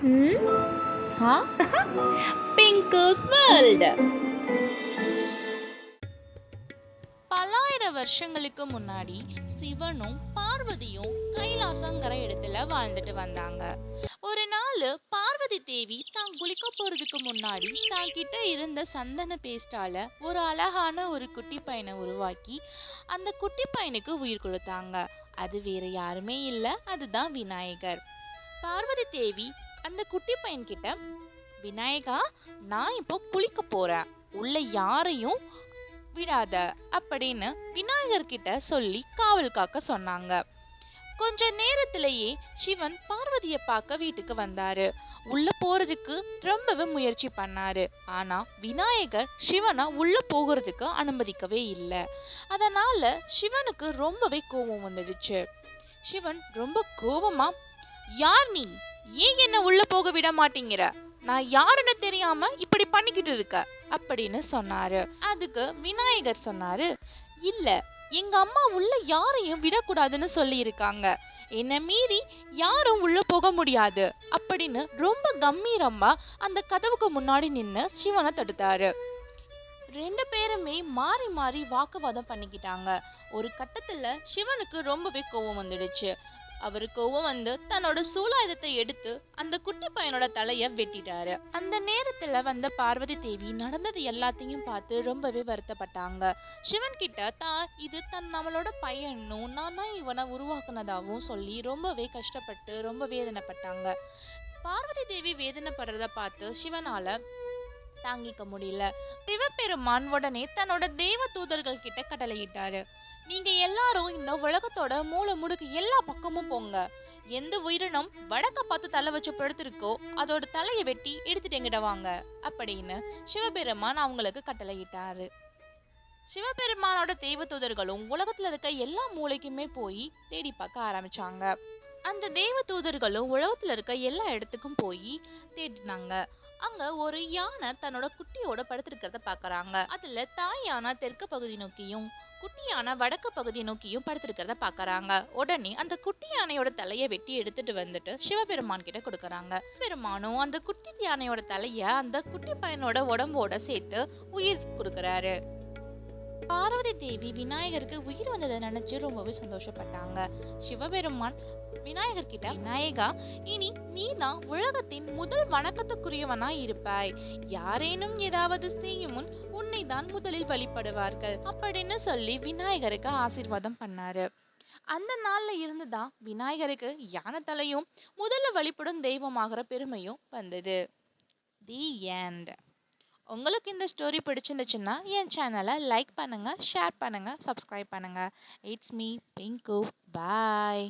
ம் ஆ பிங்கூஸ் வேர்ல்ட். பல்லாயிரம் வருஷங்களுக்கு முன்னாடி சிவனும் பார்வதியும் கைலாசங்கிற இடத்துல வாழ்ந்துட்டு வந்தாங்க. ஒரு நாள் பார்வதி தேவி தான் குளிக்க போறதுக்கு முன்னாடி தான் கிட்ட இருந்த சந்தன பேஸ்டால ஒரு அழகான ஒரு குட்டி பையனை உருவாக்கி அந்த குட்டி பையனுக்கு உயிர் கொடுத்தாங்க. அது வேற யாருமே இல்ல, அதுதான் விநாயகர். பார்வதி தேவி அந்த குட்டி பையன் கிட்ட, விநாயகா, நான் இப்போ குளிக்க போறேன், உள்ள யாரையும் விடாத அப்படின்னு விநாயகர் கிட்ட சொல்லி காவல் காக்க சொன்னாங்க. கொஞ்ச நேரத்திலேயே சிவன் பார்வதியை பார்க்க வீட்டுக்கு வந்தாரு. உள்ள போறதுக்கு ரொம்பவே முயற்சி பண்ணாரு. ஆனா விநாயகர் சிவனை உள்ள போகிறதுக்கு அனுமதிக்கவே இல்லை. அதனால சிவனுக்கு ரொம்பவே கோபம் வந்துடுச்சு. சிவன் ரொம்ப கோபமா, யார் நீ? ஏன் என்ன உள்ள போக விட மாட்டேங்கிற? நான் யாருன்னு தெரியாம இப்படி பண்ணிக்கிட்டு இருக்க அப்படின்னு சொன்னாரு. அதுக்கு விநாயகர் சொன்னாரு, இல்ல, எங்க அம்மா உள்ள யாரையும் விடக்கூடாதுன்னு சொல்லி இருக்காங்க, என்ன மீறி யாரும் உள்ள போக முடியாது அப்படின்னு ரொம்ப கம்பீரமா அந்த கதவுக்கு முன்னாடி நின்னு சிவனை தடுத்தாரு. ரெண்டு பேருமே மாறி மாறி வாக்குவாதம் பண்ணிக்கிட்டாங்க. ஒரு கட்டத்துல சிவனுக்கு ரொம்பவே கோவம் வந்துடுச்சு. அவரு கோவம் வந்து தன்னோட சூலாயுதத்தை எடுத்து அந்த குட்டி பையனோட தலைய வெட்டிட்டாரு. அந்த நேரத்துல வந்த பார்வதி தேவி நடந்தது எல்லாத்தையும் பார்த்து ரொம்பவே வருத்தப்பட்டாங்க. சிவன் கிட்ட இது நம்மளோட பையனும் நான் தான் இவனை உருவாக்குனதாவும் சொல்லி ரொம்பவே கஷ்டப்பட்டு ரொம்ப வேதனைப்பட்டாங்க. பார்வதி தேவி வேதனைப்படுறத பார்த்து சிவனால தாங்கிக்க முடியல. சிவபெருமான் உடனே தன்னோட தேவ தூதர்கள் கிட்ட கட்டளையிட்டாரு, நீங்க எல்லாரும் இந்த உலகத்தோட மூல முடுக்கு எல்லா பக்கமும் போங்க. எந்த உயிரினம் வடக்க பார்த்து தலை வச்சு படுத்திருக்கோ அதோட தலையை வெட்டி எடுத்துட்டு எங்கிட்ட வாங்க அப்படின்னு சிவபெருமான் அவங்களுக்கு கட்டளையிட்டாரு. சிவபெருமானோட தெய்வ தூதர்களும் உலகத்துல இருக்க எல்லா மூளைக்குமே போய் தேடி பார்க்க ஆரம்பிச்சாங்க. அந்த தேவ தூதர்களும் உலகத்துல இருக்க எல்லா இடத்துக்கும் போய் தேடினாங்க. அங்க ஒரு யானை தன்னோட குட்டியோட படுத்திருக்கிறத பாக்குறாங்க. அதுல தாய் யானை தெற்கு பகுதி நோக்கியும் குட்டி யானை வடக்கு பகுதி நோக்கியும் படுத்திருக்கிறத பாக்குறாங்க. உடனே அந்த குட்டி யானையோட தலையை வெட்டி எடுத்துட்டு வந்துட்டு சிவபெருமான் கிட்ட கொடுக்கறாங்க. பெருமானும் அந்த குட்டி யானையோட தலைய அந்த குட்டி பையனோட உடம்போட சேர்த்து உயிர் கொடுக்கறாரு. பார்வதி தேவி விநாயகருக்கு உயிர் வந்ததை நினைச்சு ரொம்பவே சந்தோஷப்பட்டாங்க. சிவபெருமான் விநாயகர் கிட்ட, விநாயகா, இனி நீதான் உலகத்தின் முதல் வணக்கத்துக்குரியவனா இருப்பாய். யாரேனும் ஏதாவது செய்யும் முன் உன்னை தான் முதலில் வழிபடுவார்கள் அப்படின்னு சொல்லி விநாயகருக்கு ஆசீர்வாதம் பண்ணாரு. அந்த நாள்ல இருந்துதான் விநாயகருக்கு யானை தலையும் முதல்ல வழிபடும் தெய்வமாகிற பெருமையும் வந்தது. The end. உங்களுக்கு இந்த ஸ்டோரி பிடிச்சிருந்துச்சுன்னா என் சேனலை லைக் பண்ணுங்க, ஷேர் பண்ணுங்க, சப்ஸ்கிரைப் பண்ணுங்க. It's me pink. பாய்.